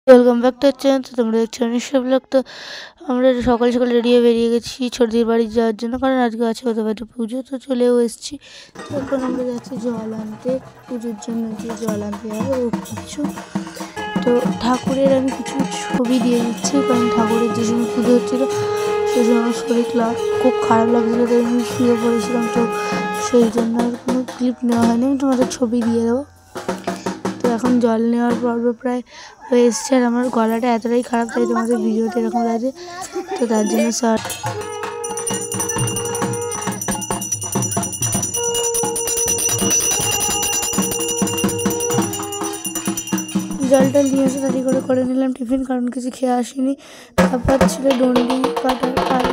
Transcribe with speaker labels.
Speaker 1: Welcome back to channel. তো তোমরা দেখছো নিশ্চয় ব্লগ। তো আমরা সকাল সকাল রেডি হয়ে বেরিয়ে গেছি ছোটদির বাড়ি যাওয়ার জন্য, কারণ আজকে আছে ওদের বাড়িতে পুজো। তো চলেও এসেছি। তো এখন আমরা যাচ্ছি জল আনতে, পুজোর জন্য যে জল আনতে যাবো ও কিছু। তো ঠাকুরের আমি কিছু ছবি দিয়ে দিচ্ছি, কারণ ঠাকুরের যে সময় পুজো হচ্ছিলো সেই সময় আমার শরীর খুব খারাপ লাগছিলো, তাই আমি শুয়ে পড়েছিলাম। তো সেই জন্য আর কোনো ক্লিপ নেওয়া হয়নি, আমি তোমাদের ছবি দিয়ে দেবো। তো এখন জল নেওয়ার পর্ব প্রায় হয়ে এসছে, আর আমার গলাটা এতটাই খারাপ তাই তোমাদের ভিডিওতে এরকম লাগে। তো তার জন্য জলটা নিয়ে এসে তাড়ি করে নিলাম টিফিন, কারণ কিছু খেয়ে আসিনি। তারপর ছিল ডন্ডি কাটার আর